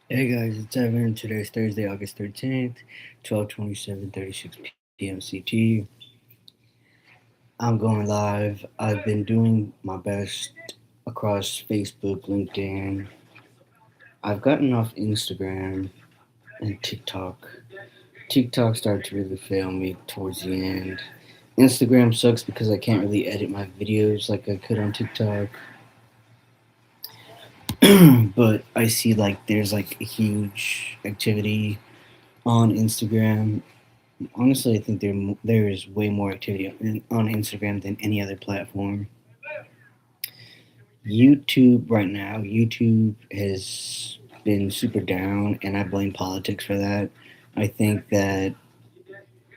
Hey guys, it's Evan. Today's Thursday, August 13th, 12:27:36 p.m. CT. I'm going live. I've been doing my best across Facebook, LinkedIn. I've gotten off Instagram and TikTok. TikTok started to really fail me towards the end. Instagram sucks because I can't really edit my videos like I could on TikTok. But I see like there's like a huge activity on Instagram. Honestly, I think there is way more activity on Instagram than any other platform. YouTube right now, YouTube has been super down, and I blame politics for that. I think that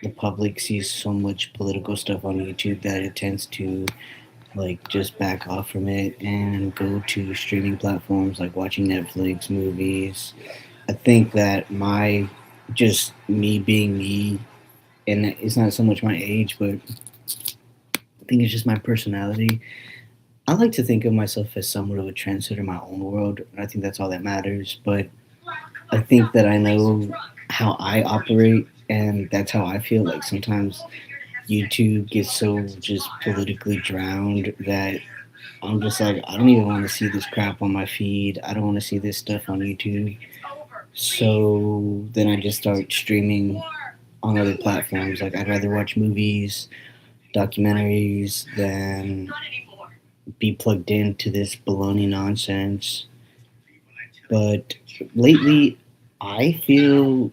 the public sees so much political stuff on YouTube that it tends to like just back off from it and go to streaming platforms like watching Netflix, movies. I think that my just me being me, and it's not so much my age, but I think it's just my personality. I like to think of myself as somewhat of a trendsetter in my own world, and I think that's all that matters. But I think that I know how I operate, and that's how I feel. Like sometimes YouTube gets so just politically drowned that I'm just like, I don't even want to see this crap on my feed. I don't want to see this stuff on YouTube. So then I just start streaming on other platforms. Like I'd rather watch movies, documentaries than be plugged into this baloney nonsense. But lately, I feel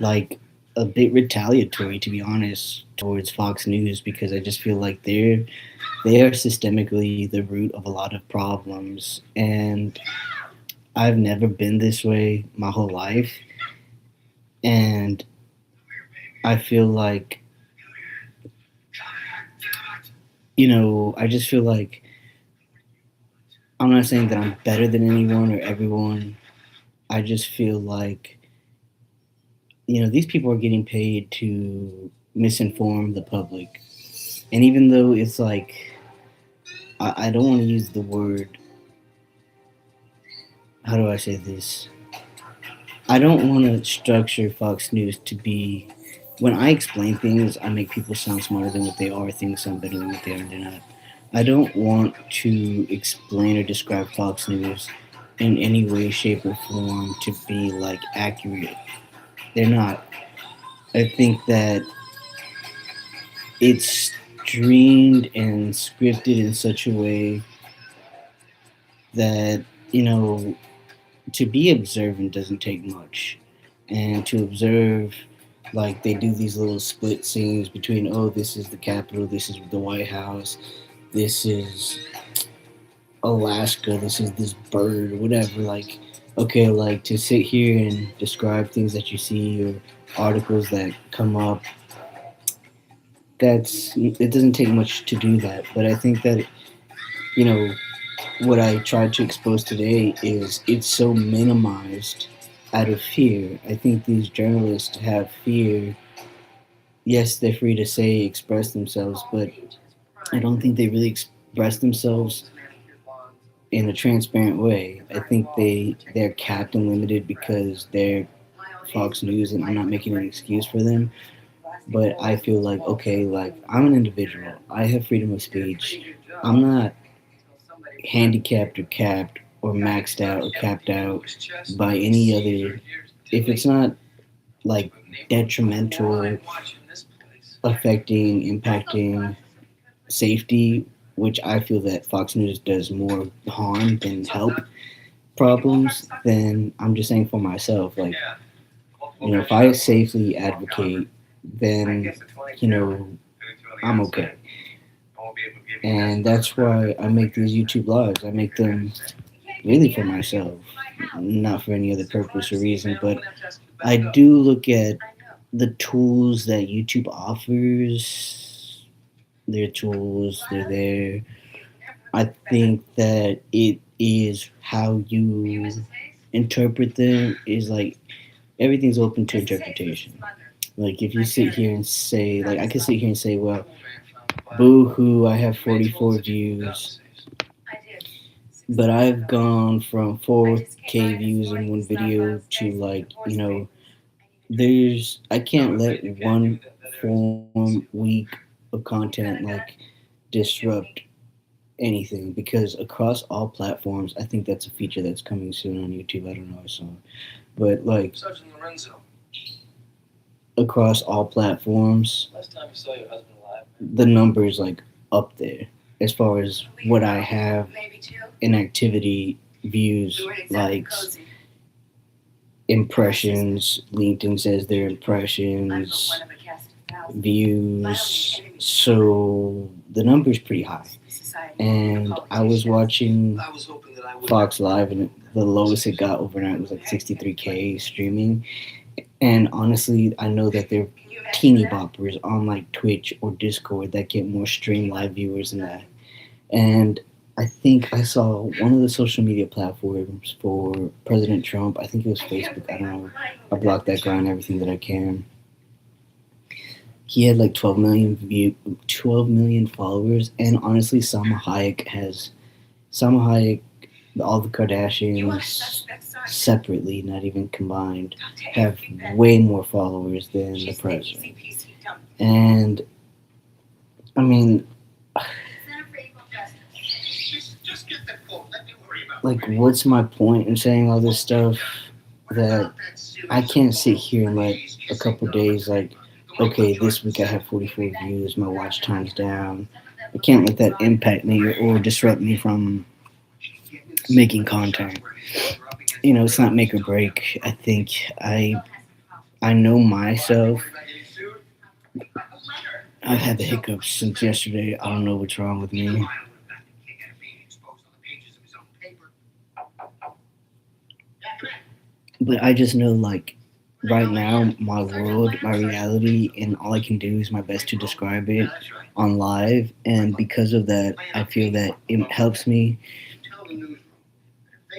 like a bit retaliatory, to be honest, towards Fox News because I just feel like they are systemically the root of a lot of problems, and I've never been this way my whole life, and I feel like I just feel like I'm not saying that I'm better than anyone or everyone. I just feel like these people are getting paid to misinform the public. And even though it's like, I don't want to use the word, how do I say this? I don't want to structure Fox News to be, when I explain things, I make people sound smarter than what they are, things sound better than what they are, and they're not. I don't want to explain or describe Fox News in any way, shape, or form to be like accurate. They're not. I think that it's dreamed and scripted in such a way that to be observant doesn't take much, and to observe, like, they do these little split scenes between, oh, this is the Capitol, this is the White House, this is Alaska, this is this bird, whatever. Like, okay, like to sit here and describe things that you see or articles that come up, it doesn't take much to do that. But I think that you know what I tried to expose today is it's so minimized out of fear. I think these journalists have fear. Yes, they're free to say, express themselves, but I don't think they really express themselves in a transparent way. I think they're capped and limited because they're Fox News, and I'm not making an excuse for them. But I feel like, okay, like I'm an individual. I have freedom of speech. I'm not handicapped or capped or maxed out or capped out by any other. If it's not like detrimental, affecting, impacting safety, which I feel that Fox News does more harm than help problems, then I'm just saying for myself, like, if I safely advocate, then, you know, I'm okay. And that's why I make these YouTube lives. I make them really for myself, not for any other purpose or reason. But I do look at the tools that YouTube offers. Their tools, they're there. I think that it is how you interpret them is like everything's open to interpretation. Like if you sit here and say, like I could sit here and say, well, boo hoo, I have 44 views. but I've gone from 4K views in one video to like, I can't let one form week of content like disrupt anything because across all platforms, I think that's a feature that's coming soon on YouTube. I don't know, I saw it. But like across all platforms, the numbers like up there as far as what I have in activity, views, likes, impressions. LinkedIn says their impressions, views. So the number's pretty high. And I was watching Fox Live, and the lowest it got overnight was like 63K streaming. And honestly, I know that there are teeny boppers on like Twitch or Discord that get more stream live viewers than that. And I think I saw one of the social media platforms for President Trump. I think it was Facebook. I don't know. I blocked that guy and everything that I can. He had like 12 million followers, and honestly, Salma Hayek, all the Kardashians separately, not even combined, have way more followers than the president. And I mean, like, what's my point in saying all this stuff that I can't sit here and let a couple days, like, okay, this week I have 44 views, my watch time's down. I can't let that impact me or disrupt me from making content. It's not make or break. I think I know myself. I've had the hiccups since yesterday. I don't know what's wrong with me. But I just know, like, right now, my world, my reality, and all I can do is my best to describe it on live. And because of that, I feel that it helps me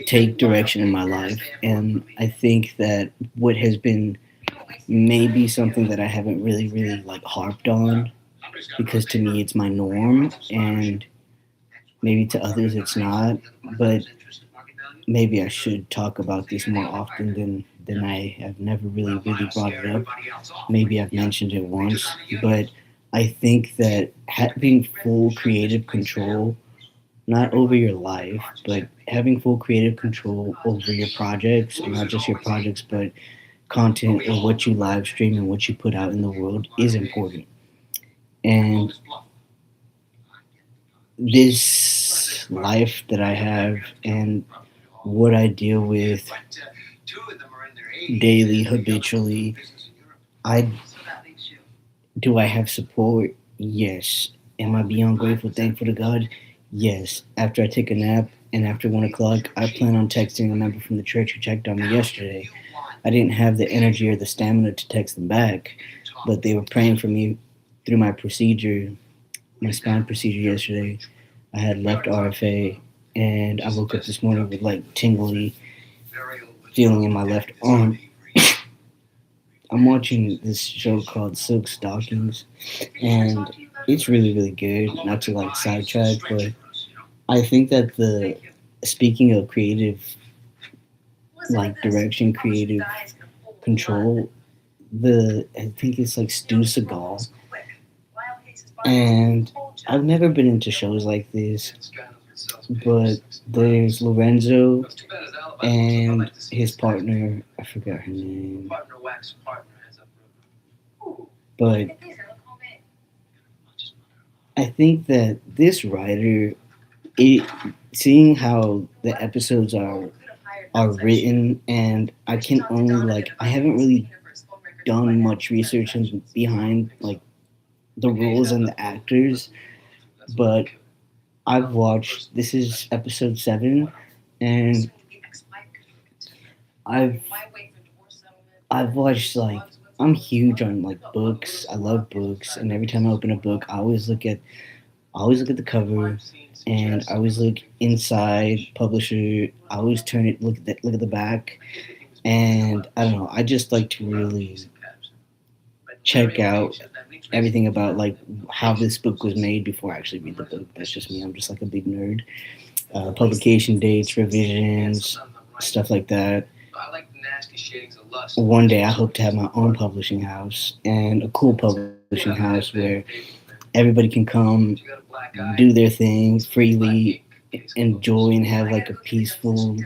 take direction in my life. And I think that what has been maybe something that I haven't really like harped on, because to me it's my norm, and maybe to others it's not. But maybe I should talk about this more often than I have never really brought it up. Maybe I've mentioned it once, but I think that having full creative control, not over your life, but having full creative control over your projects, and not just your projects, but content or what you live stream and what you put out in the world is important. And this life that I have and what I deal with daily, habitually, I do I have support? Yes. Am I beyond grateful, thankful to God? Yes. After I take a nap and after 1 o'clock, I plan on texting a member from the church who checked on me yesterday. I didn't have the energy or the stamina to text them back, but they were praying for me through my spine procedure yesterday. I had left RFA, and I woke up this morning with like tingly feeling in my left arm. I'm watching this show called Silk Stockings, and it's really good. Not to like sidetrack, but I think that the speaking of creative, like direction, creative control, I think it's like Stu Seagal, and I've never been into shows like this, but there's Lorenzo and his partner. I forgot her name, but I think that this writer, it seeing how the episodes are written, and I can only like I haven't really done much research behind like the roles and the actors, but I've watched. This is episode 7, and I've I've watched like I'm huge on like books. I love books, and every time I open a book, I always look at the cover, and I always look inside publisher. I always turn it look at the back, and I don't know. I just like to really check out everything about like how this book was made before I actually read the book. That's just me. I'm just like a big nerd. publication dates, revisions, stuff like that. One day I hope to have my own publishing house and a cool publishing house where everybody can come, do their thing freely, enjoy and have like a peaceful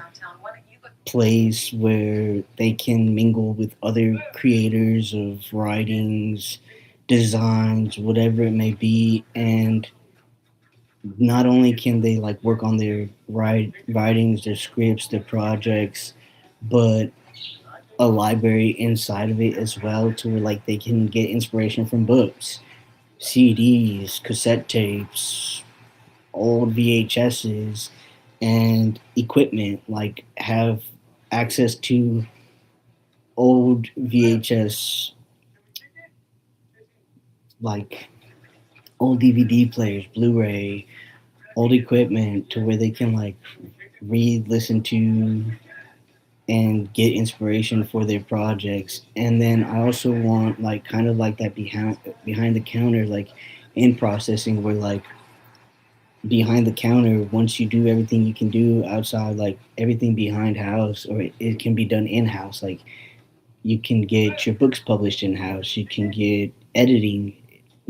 place where they can mingle with other creators of writings, designs, whatever it may be, and not only can they like work on their writings, their scripts, their projects, but a library inside of it as well, to where like they can get inspiration from books, CDs, cassette tapes, old VHSs, and equipment. Like have access to old VHS, like old DVD players, Blu-ray, old equipment, to where they can like read, listen to, and get inspiration for their projects. And then I also want like kind of like that behind the counter, like in processing, where like behind the counter, once you do everything you can do outside, like everything behind house, or it can be done in house. Like you can get your books published in house, you can get editing,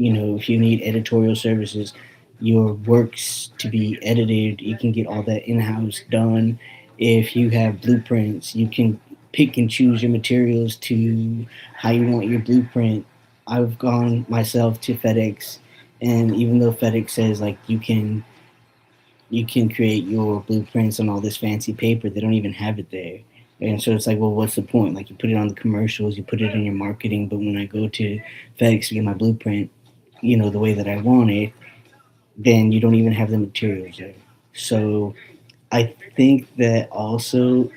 if you need editorial services, your works to be edited, you can get all that in house done. If you have blueprints, you can pick and choose your materials to how you want your blueprint. I've gone myself to FedEx, and even though FedEx says like you can create your blueprints on all this fancy paper, they don't even have it there. And so it's like, well, what's the point? Like, you put it on the commercials, you put it in your marketing, but when I go to FedEx to get my blueprint, the way that I want it, then you don't even have the materials there. So I think that also,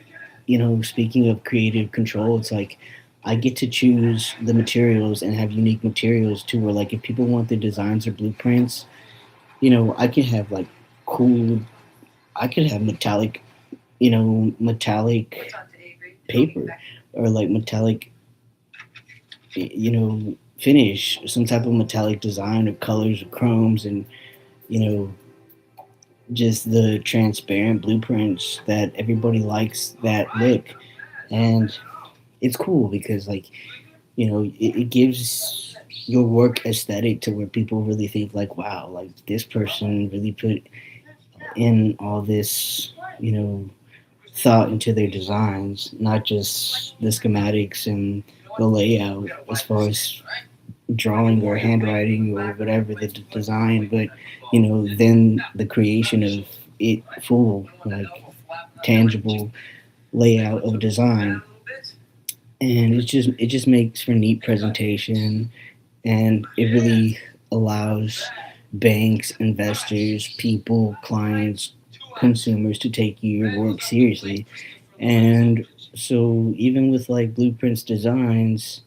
speaking of creative control, it's like I get to choose the materials and have unique materials too, where like if people want their designs or blueprints, I can have like cool, I could have metallic paper, or like metallic, finish, some type of metallic design or colors or chromes, and you know just the transparent blueprints that everybody likes that look. And it's cool because like it gives your work aesthetic to where people really think like, wow, like this person really put in all this thought into their designs, not just the schematics and the layout as far as drawing or handwriting or whatever the design, but then the creation of it, full like tangible layout of design. And it just makes for neat presentation, and it really allows banks, investors, people, clients, consumers to take your work seriously. And so even with like blueprints designs,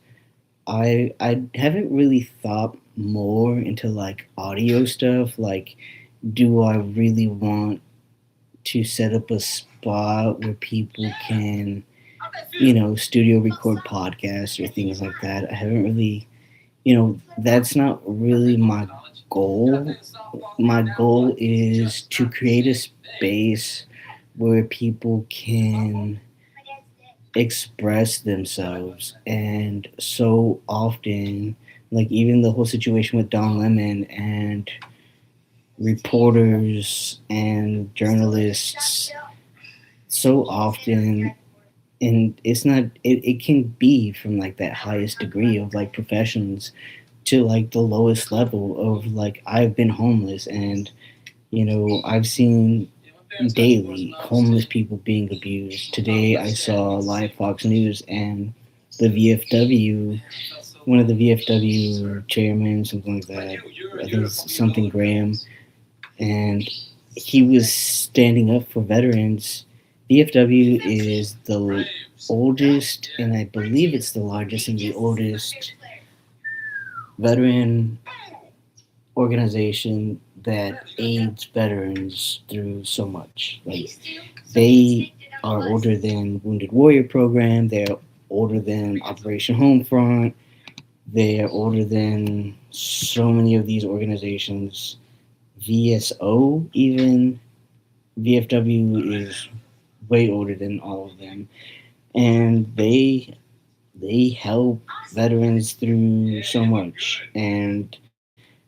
I haven't really thought more into like audio stuff. Like, do I really want to set up a spot where people can, studio record podcasts or things like that? I haven't really, that's not really my goal. My goal is to create a space where people can express themselves. And so often, like even the whole situation with Don Lemon and reporters and journalists, so often, and it's not, it can be from like that highest degree of like professions to like the lowest level of like, I've been homeless, and I've seen daily homeless people being abused. Today I saw live Fox News, and the VFW, one of the VFW chairmen, something like that, I think it's something Graham, and he was standing up for veterans. VFW is the oldest, and I believe it's the largest and the oldest veteran organization that aids veterans through so much. Like, they are older than Wounded Warrior Program. They're older than Operation Homefront. They're older than so many of these organizations. VSO even. VFW is way older than all of them, and they help veterans through so much, and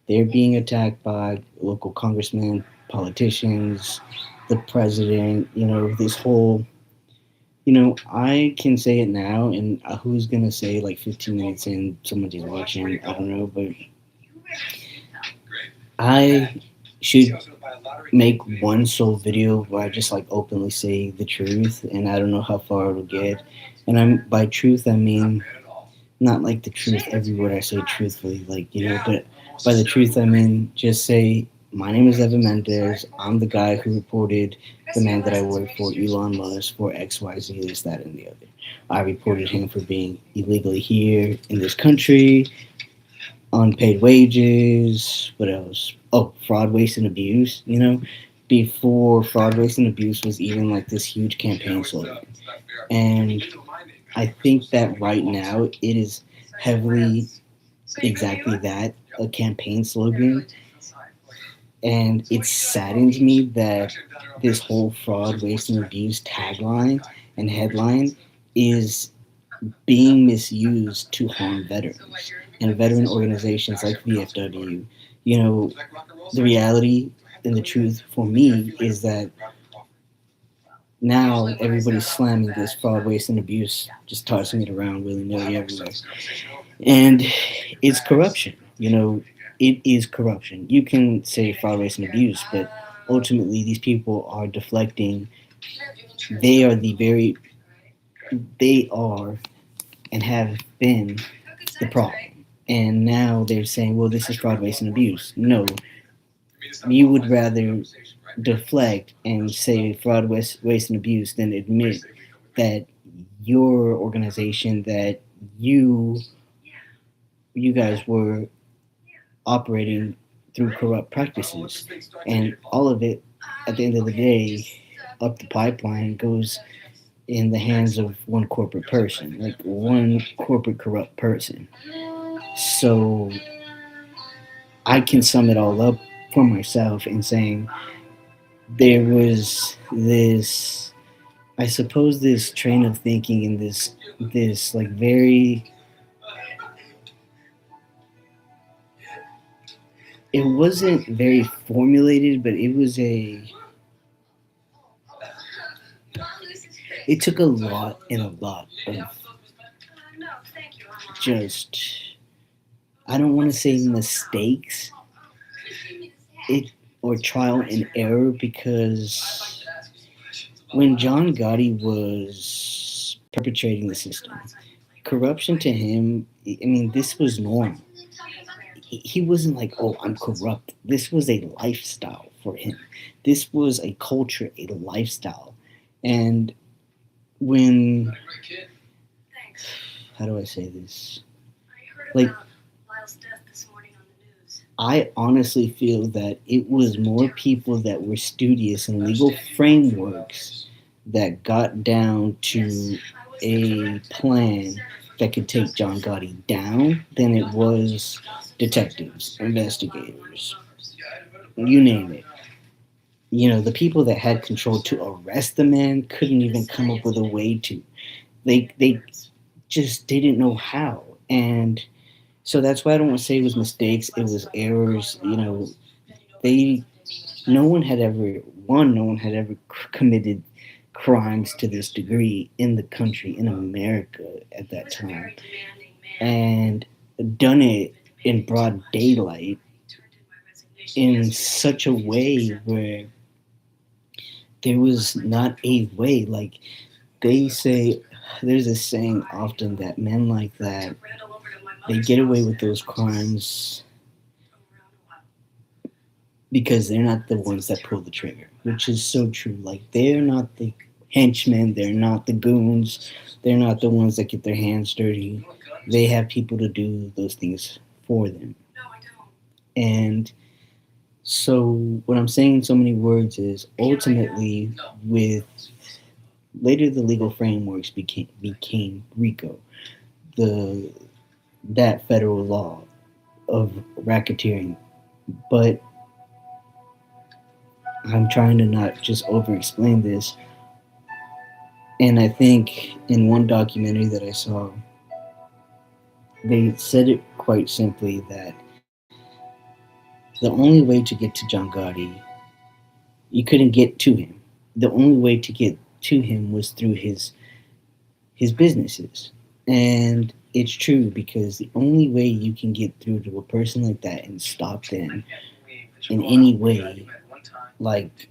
they're being attacked by local congressmen, politicians, the president. This whole. I can say it now, and who's gonna say like 15 minutes in somebody's watching? I don't know, but I should make one sole video where I just like openly say the truth, and I don't know how far it'll get. And by truth I mean not like the truth every word I say truthfully, but by the truth I mean just say my name is Evan Mendez. I'm the guy who reported the man that I work for, Elon Musk, for XYZ, this, that, and the other. I reported him for being illegally here in this country, unpaid wages. What else? Oh, fraud, waste, and abuse. Before fraud, waste, and abuse was even like this huge campaign slogan. And I think that right now it is heavily exactly that, a campaign slogan. And it saddens me that this whole fraud, waste, and abuse tagline and headline is being misused to harm veterans and veteran organizations like VFW. You know, the reality and the truth for me is that now everybody's slamming this fraud, waste, and abuse, just tossing it around willy nilly everywhere. And it's corruption. It is corruption. You can say fraud, waste, and abuse, but ultimately these people are deflecting. They are they are and have been the problem. And now they're saying, well, this is fraud, waste, and abuse. No, you would rather deflect and say fraud, waste, and abuse than admit that your organization, that you you guys were operating through corrupt practices, and all of it at the end of the day up the pipeline goes in the hands of one corporate person, like one corporate corrupt person. So I can sum it all up for myself in saying there was this, I suppose, this train of thinking and this like very, it wasn't very formulated, but it took a lot and a lot of just, I don't want to say mistakes, it or trial and error, because when John Gotti was perpetrating the system, corruption to him, I mean, this was normal. He wasn't like, oh, I'm corrupt. This was a lifestyle for him. This was a culture, a lifestyle. And when, how do I say this? Like, I honestly feel that it was more people that were studious in legal frameworks that got down to a plan that could take John Gotti down than it was detectives, investigators, you name it. The people that had control to arrest the man couldn't even come up with a way to. They just didn't know how. And so that's why I don't want to say it was mistakes, it was errors. They no one had ever no one had ever committed crimes to this degree in the country, in America at that time, and done it in broad daylight in such a way where there was not a way. Like they say, there's a saying often that men like that, they get away with those crimes because they're not the ones that pull the trigger, which is so true. Like they're not the henchmen, they're not the goons, they're not the ones that get their hands dirty. They have people to do those things for them. And so what I'm saying in so many words is ultimately with later the legal frameworks became RICO, the that federal law of racketeering. But I'm trying to not just over explain this. And I think in one documentary that I saw, they said it quite simply that the only way to get to John Gotti, you couldn't get to him. The only way to get to him was through his businesses. And it's true because the only way you can get through to a person like that and stop them in any way, like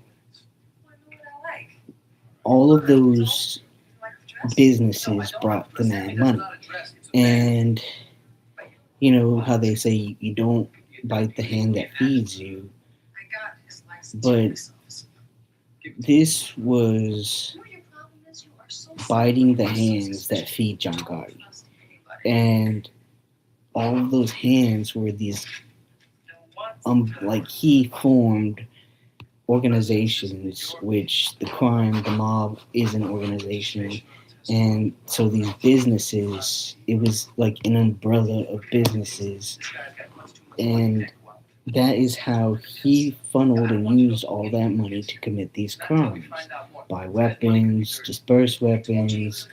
all of those businesses brought the man money. And you know how they say you don't bite the hand that feeds you, but this was biting the hands that feed John Gotti. And all of those hands were these, like he formed organizations, which the crime, the mob is an organization. And so these businesses, it was like an umbrella of businesses. And that is how he funneled and used all that money to commit these crimes. Buy weapons, disperse weapons,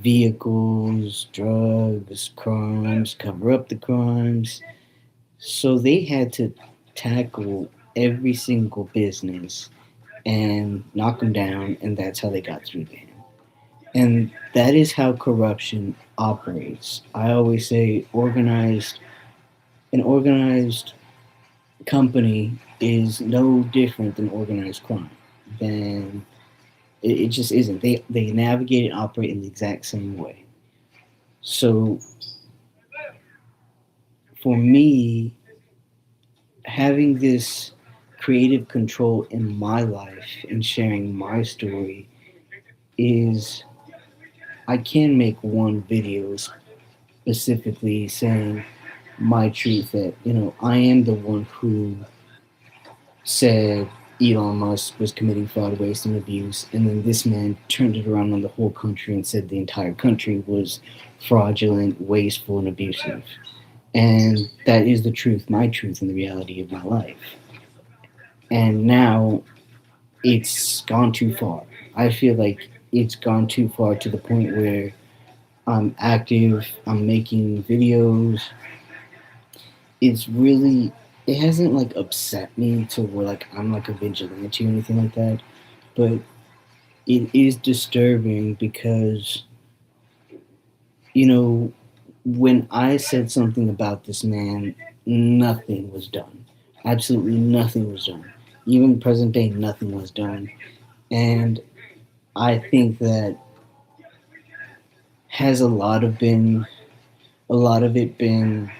vehicles, drugs, crimes, cover up the crimes. So they had to tackle every single business and knock them down, and that's how they got through to him. And that is how corruption operates. I always say an organized company is no different than organized crime. Then it just isn't. They navigate and operate in the exact same way. So for me, having this creative control in my life and sharing my story is I can make one video specifically saying my truth that, I am the one who said Elon Musk was committing fraud, waste, and abuse, and then this man turned it around on the whole country and said the entire country was fraudulent, wasteful, and abusive. And that is the truth, my truth, and the reality of my life. And now it's gone too far. I feel like it's gone too far to the point where I'm active, I'm making videos. It hasn't like upset me to where like I'm like a vigilante or anything like that, but it is disturbing because, you know, when I said something about this man, nothing was done. Absolutely nothing was done. Even present day, nothing was done. And I think that has a lot of it been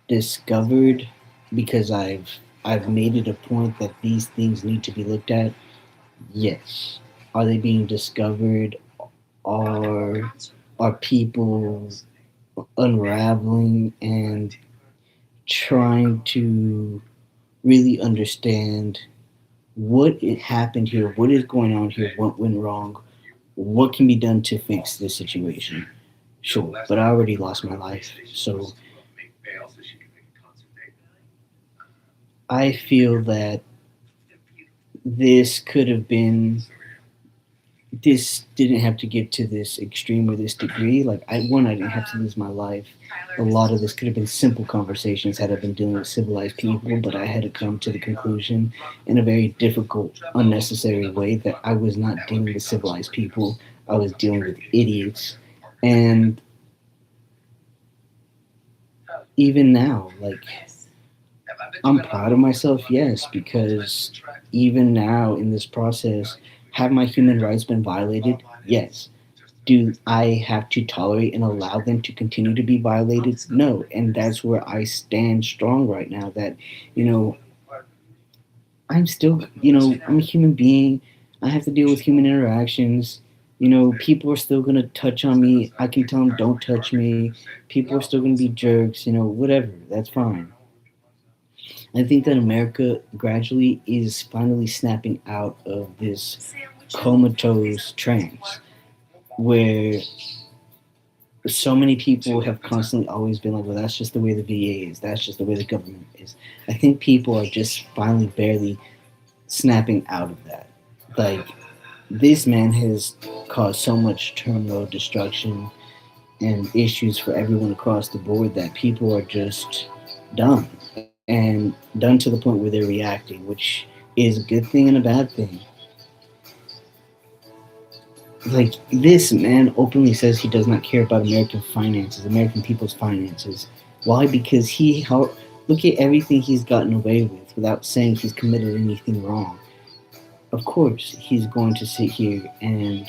discovered because I've made it a point that these things need to be looked at. Yes. Are they being discovered? Are people unraveling and trying to really understand what it happened here, what is going on here, what went wrong, what can be done to fix this situation? Sure, but I already lost my life, so I feel that this could have been this didn't have to get to this extreme or this degree. Like I didn't have to lose my life. A lot of this could have been simple conversations had I been dealing with civilized people, but I had to come to the conclusion in a very difficult, unnecessary way that I was not dealing with civilized people. I was dealing with idiots. And even now, like I'm proud of myself, yes, because even now in this process, have my human rights been violated? Yes. Do I have to tolerate and allow them to continue to be violated? No. And that's where I stand strong right now that, you know, I'm still, I'm a human being. I have to deal with human interactions. People are still going to touch on me. I can tell them, don't touch me. People are still going to be jerks, whatever. That's fine. I think that America gradually is finally snapping out of this comatose trance where so many people have constantly always been like, well, that's just the way the VA is. That's just the way the government is. I think people are just finally barely snapping out of that. Like, this man has caused so much turmoil, destruction, and issues for everyone across the board that people are just done. And done to the point where they're reacting, which is a good thing and a bad thing. Like, this man openly says he does not care about American finances, American people's finances. Why? Because look at everything he's gotten away with without saying he's committed anything wrong. Of course, he's going to sit here and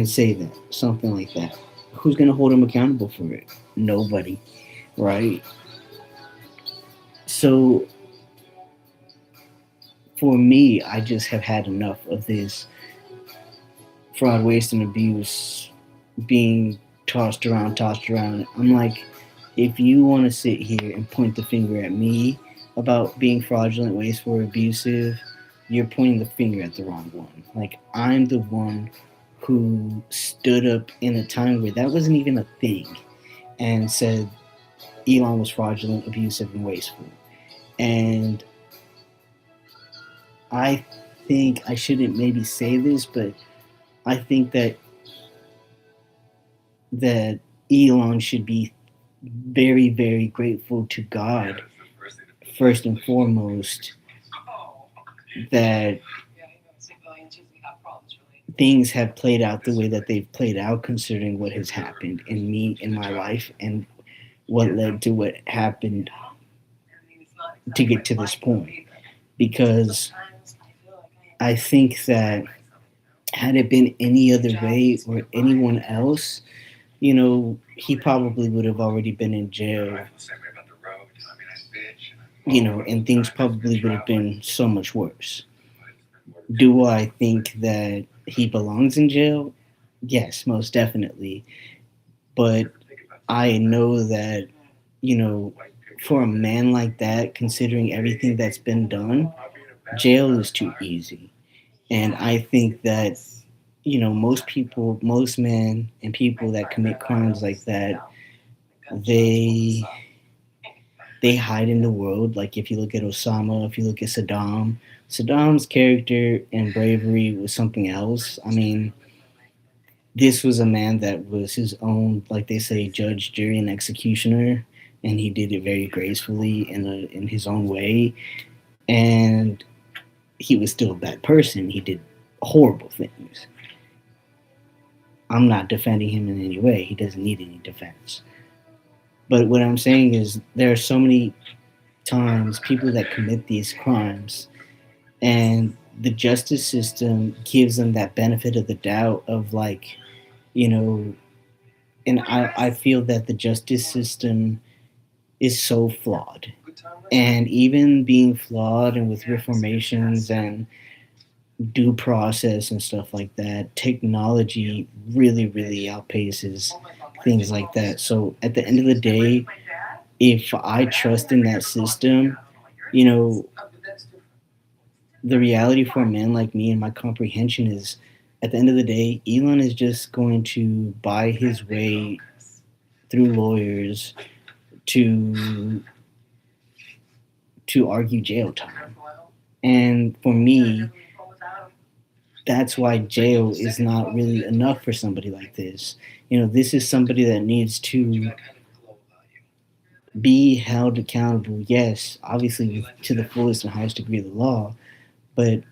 say that something like that. Who's going to hold him accountable for it? Nobody, right? So for me, I just have had enough of this fraud, waste, and abuse being tossed around. I'm like, if you want to sit here and point the finger at me about being fraudulent, wasteful, or abusive, you're pointing the finger at the wrong one. Like, I'm the one who stood up in a time where that wasn't even a thing and said Elon was fraudulent, abusive, and wasteful. And I think I shouldn't maybe say this, but I think that Elon should be very, very grateful to God first and foremost that things have played out the way that they've played out, considering what has happened in me in my life and what led to what happened to get to this point. Because I think that had it been any other way or anyone else, he probably would have already been in jail, and things probably would have been so much worse. Do I think that he belongs in jail? Yes, most definitely. But I know that, you know, for a man like that, considering everything that's been done, jail is too easy. And I think that, most people, most men and people that commit crimes like that, they they hide in the world. Like, if you look at Osama, if you look at Saddam's character and bravery was something else. I mean, this was a man that was his own, like they say, judge, jury, and executioner, and he did it very gracefully in his own way. And he was still a bad person. He did horrible things. I'm not defending him in any way. He doesn't need any defense. But what I'm saying is there are so many times people that commit these crimes, and the justice system gives them that benefit of the doubt of, like, you know, and I feel that the justice system is so flawed. And even being flawed and with reformations and due process and stuff like that, technology really, really outpaces things like that. So at the end of the day, if I trust in that system, you know, the reality for a man like me and my comprehension is, at the end of the day, Elon is just going to buy his way through lawyers to argue jail time. And for me, that's why jail is not really enough for somebody like this. This is somebody that needs to be held accountable, yes, obviously to the fullest and highest degree of the law. But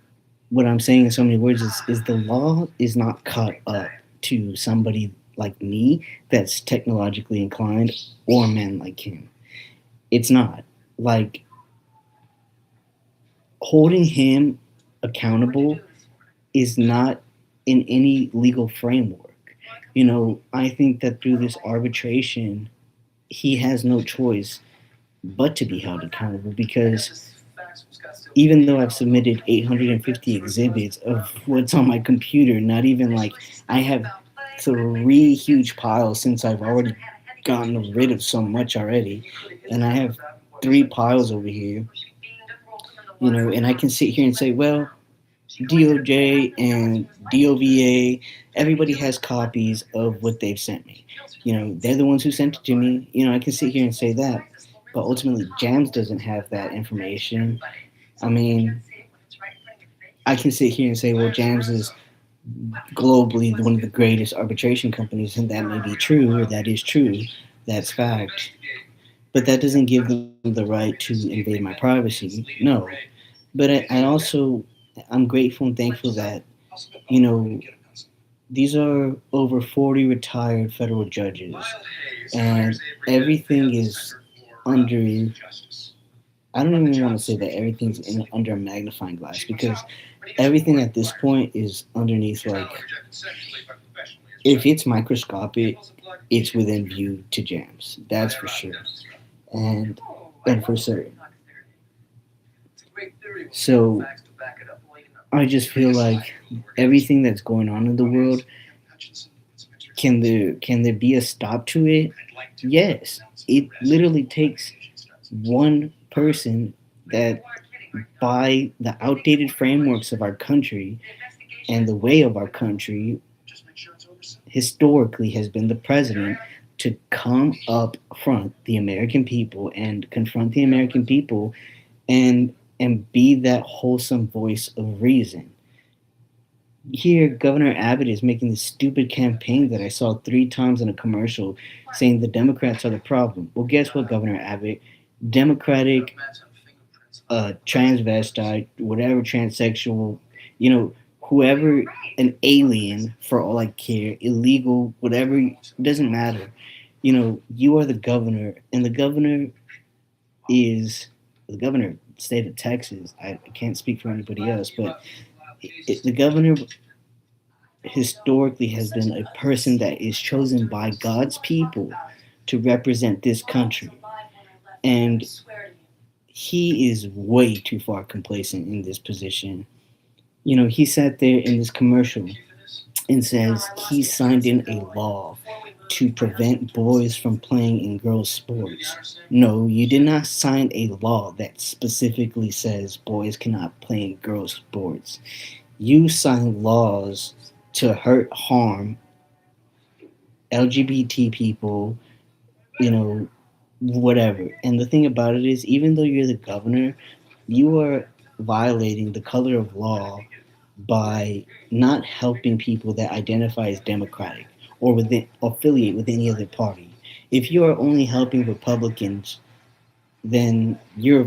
what I'm saying in so many words is the law is not caught up to somebody like me that's technologically inclined, or a man like him. It's not. Like, holding him accountable is not in any legal framework. I think that through this arbitration, he has no choice but to be held accountable, because even though I've submitted 850 exhibits of what's on my computer, not even like, I have 3 huge piles, since I've already gotten rid of so much already, and I have 3 piles over here, and I can sit here and say, well, DOJ and DOVA, everybody has copies of what they've sent me. They're the ones who sent it to me. I can sit here and say that. But ultimately, JAMS doesn't have that information. I mean, I can sit here and say, well, Jams is globally one of the greatest arbitration companies, and that may be true, or that is true. That's fact. But that doesn't give them the right to invade my privacy. No. But I also, I'm grateful and thankful that, you know, these are over 40 retired federal judges, and everything is under, I don't even want to say that everything's under a magnifying glass, because everything at this point is underneath, like, if it's microscopic, it's within view to Jams. That's for sure. And and for certain. So I just feel like everything that's going on in the world, can there be a stop to it? Yes. It literally takes one person that, by the outdated frameworks of our country and the way of our country, historically has been the president, to come up front the American people and confront the American people, and be that wholesome voice of reason. Here, Governor Abbott is making this stupid campaign that I saw 3 times in a commercial, saying the Democrats are the problem. Well, guess what, Governor Abbott? Democratic, transvestite, whatever, transsexual, you know, whoever, an alien for all I care, illegal, whatever, doesn't matter. You are the governor, and the governor is the governor of the state of Texas. I can't speak for anybody else, but the governor historically has been a person that is chosen by God's people to represent this country. And he is way too far complacent in this position. He sat there in this commercial and says he signed in a law to prevent boys from playing in girls' sports. No, you did not sign a law that specifically says boys cannot play in girls' sports. You signed laws to hurt, harm LGBT people, you know, whatever. And the thing about it is, even though you're the governor, you are violating the color of law by not helping people that identify as Democratic or affiliate with any other party. If you are only helping Republicans, then you're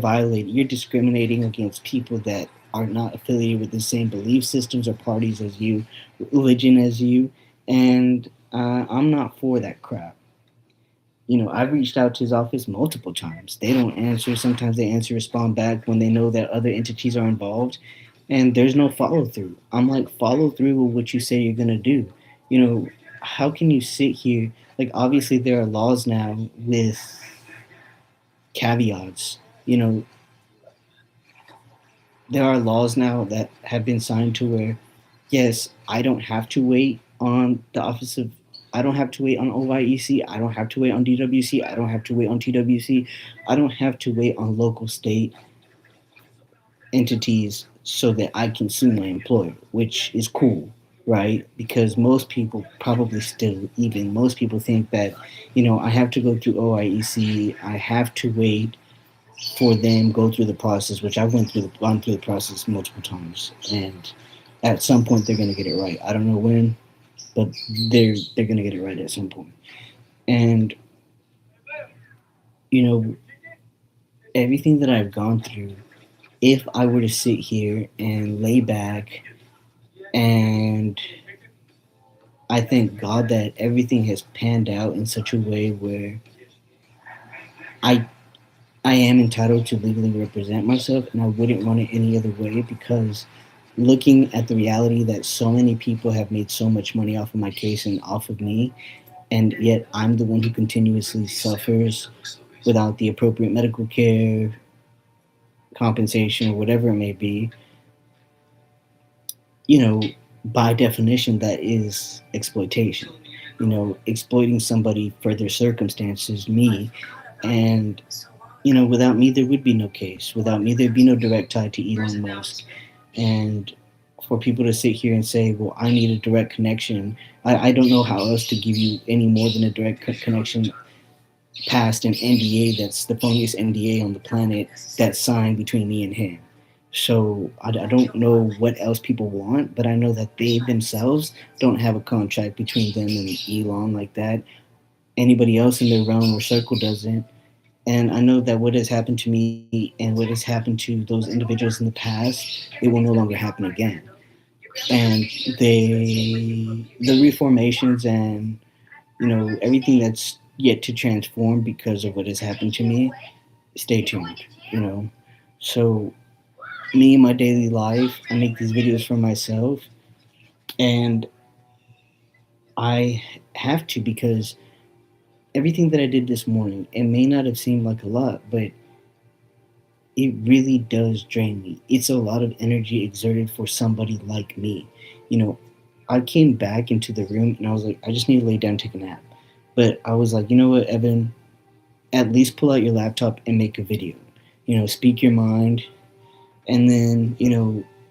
discriminating against people that are not affiliated with the same belief systems or parties as you, religion as you, and I'm not for that crap. I've reached out to his office multiple times. They don't answer. Sometimes they answer, respond back when they know that other entities are involved, and there's no follow through. I'm like, follow through with what you say you're gonna do. You know, how can you sit here? Like, obviously, there are laws now with caveats. There are laws now that have been signed to where, yes, I don't have to wait on the office of, I don't have to wait on OYEC, I don't have to wait on DWC, I don't have to wait on TWC, I don't have to wait on local state entities so that I can sue my employer, which is cool, right? Because most people probably still, even most people think that, I have to go through OIEC, I have to wait for them go through the process, which I've gone through the process multiple times, and at some point they're gonna get it right. I don't know when, but they're gonna get it right at some point. And you know, everything that I've gone through, if I were to sit here and lay back, and I thank God that everything has panned out in such a way where I I am entitled to legally represent myself, and I wouldn't want it any other way, because looking at the reality that so many people have made so much money off of my case and off of me, and yet I'm the one who continuously suffers without the appropriate medical care, compensation, or whatever it may be, you know, by definition, that is exploitation. Exploiting somebody for their circumstances, me, and without me, there would be no case. Without me, there'd be no direct tie to Elon Musk. And for people to sit here and say, well, I need a direct connection, I don't know how else to give you any more than a direct connection past an NDA that's the phoniest NDA on the planet that's signed between me and him. So I don't know what else people want, but I know that they themselves don't have a contract between them and Elon like that. Anybody else in their realm or circle doesn't. And I know that what has happened to me and what has happened to those individuals in the past, it will no longer happen again. And the reformations and everything that's yet to transform because of what has happened to me, stay tuned. You know, so me in my daily life, I make these videos for myself, and I have to because everything that I did this morning, it may not have seemed like a lot, but it really does drain me. It's a lot of energy exerted for somebody like me. You know, I came back into the room and I was like, I just need to lay down and take a nap. But I was like, you know what, Evan, at least pull out your laptop and make a video. Speak your mind and then,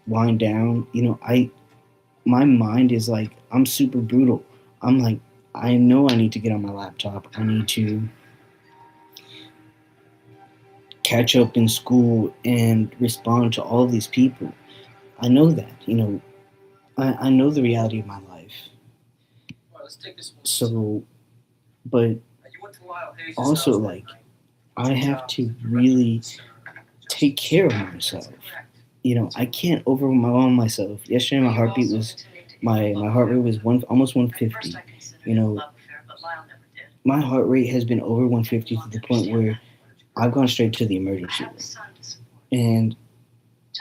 wind down. My mind is like, I'm super brutal. I'm like, I know I need to get on my laptop. I need to catch up in school and respond to all these people. I know that, I know the reality of my life. So, but also, like, I have to really take care of myself. I can't overwhelm myself. Yesterday, my heart rate was almost 150. You know, my heart rate has been over 150 to the point where I've gone straight to the emergency room. And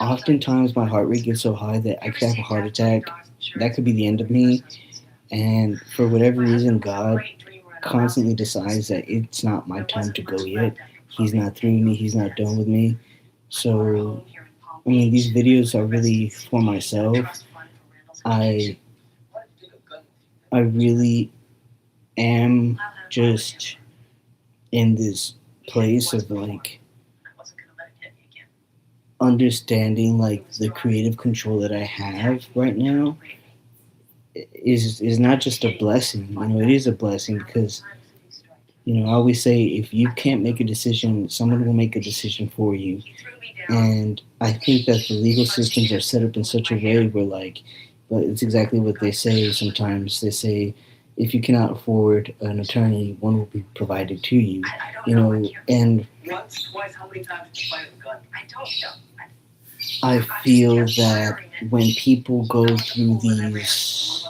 oftentimes, my heart rate gets so high that I could have a heart attack. That could be the end of me. And for whatever reason, God constantly decides that it's not my time to go yet. He's not through me. He's not done with me. So, I mean, these videos are really for myself. I I really am just in this place of like understanding like the creative control that I have right now is not just a blessing. It is a blessing because I always say if you can't make a decision, someone will make a decision for you. And I think that the legal systems are set up in such a way where, like, but it's exactly what they say sometimes. They say, if you cannot afford an attorney, one will be provided to you. And I feel that when people go through these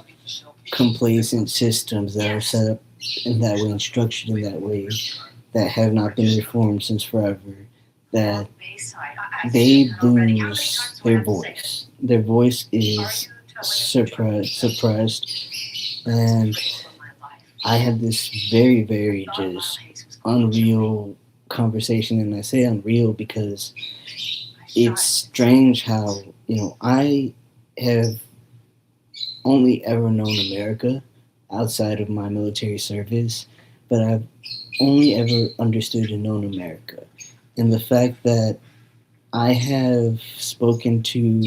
complacent systems that are set up in that way and structured in that way that have not been reformed since forever, that they lose their voice. Their voice is suppressed, and I had this very, very just unreal conversation, and I say unreal because it's strange how I have only ever known America outside of my military service, but I've only ever understood and known America. And the fact that I have spoken to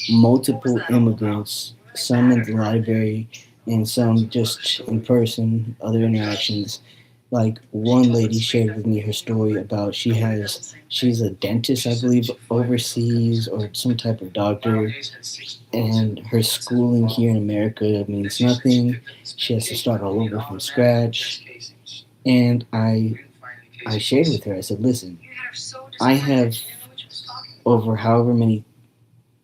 multiple immigrants, some in the library and some just in person, other interactions. Like one lady shared with me her story about she's a dentist, I believe, overseas or some type of doctor, and her schooling here in America means nothing. She has to start all over from scratch. And I shared with her, I said, listen, I have over however many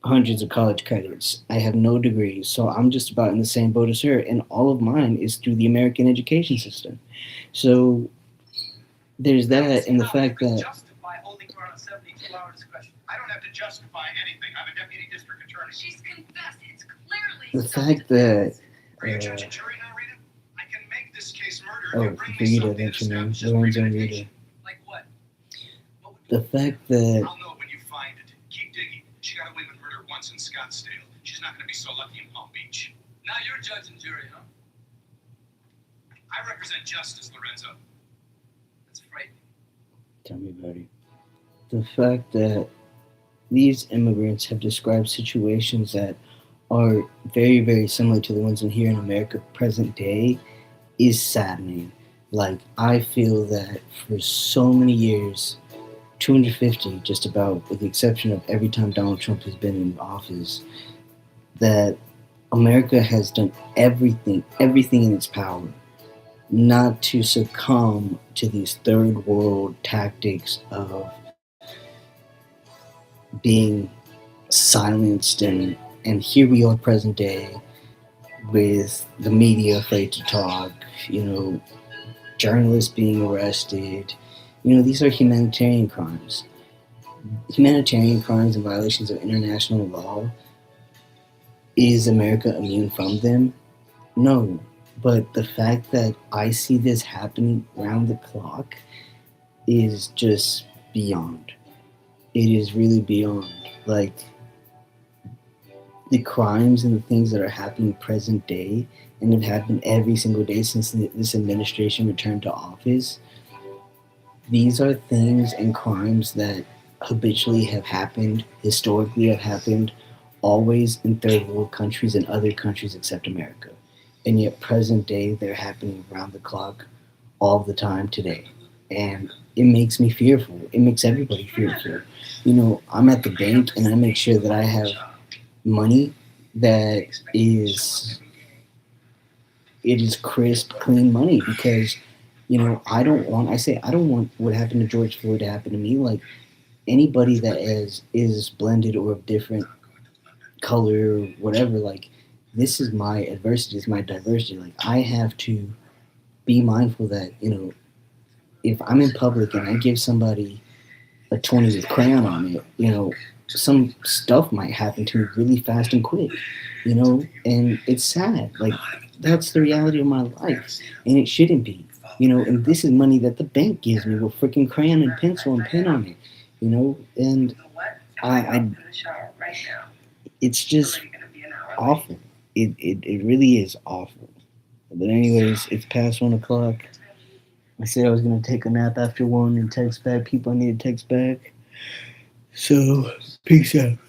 hundreds of college credits. I have no degrees, so I'm just about in the same boat as her, and all of mine is through the American education system. So there's that, and the fact that the fact that oh, Rita, that's your name, Lorenzo and Rita. The fact that tell me about it. The fact that these immigrants have described situations that are very, very similar to the ones in here in America present day is saddening. Like, I feel that for so many years, 250, just about, with the exception of every time Donald Trump has been in office, that America has done everything in its power not to succumb to these third world tactics of being silenced, and here we are present day with the media afraid to talk, you know, journalists being arrested. These are humanitarian crimes. Humanitarian crimes and violations of international law. Is America immune from them? No. But the fact that I see this happening round the clock is just beyond. It is really beyond. Like, the crimes and the things that are happening present day and have happened every single day since this administration returned to office, these are things and crimes that habitually have happened, historically have happened, always in third world countries and other countries except America. And yet, present day, they're happening around the clock all the time today. And it makes me fearful. It makes everybody fearful. I'm at the bank and I make sure that I have money that is it is crisp, clean money, because I don't want what happened to George Floyd to happen to me. Like, anybody that is blended or of different color or whatever, like, this is my adversity, it's my diversity. Like, I have to be mindful that, if I'm in public and I give somebody a 20 with crayon on it, some stuff might happen to me really fast and quick, and it's sad. Like, that's the reality of my life, and it shouldn't be, and this is money that the bank gives me with freaking crayon and pencil and pen on it, and I it's just awful. It really is awful. But anyways, it's past 1 o'clock. I said I was gonna take a nap after one and text back people I need to text back. So, peace out.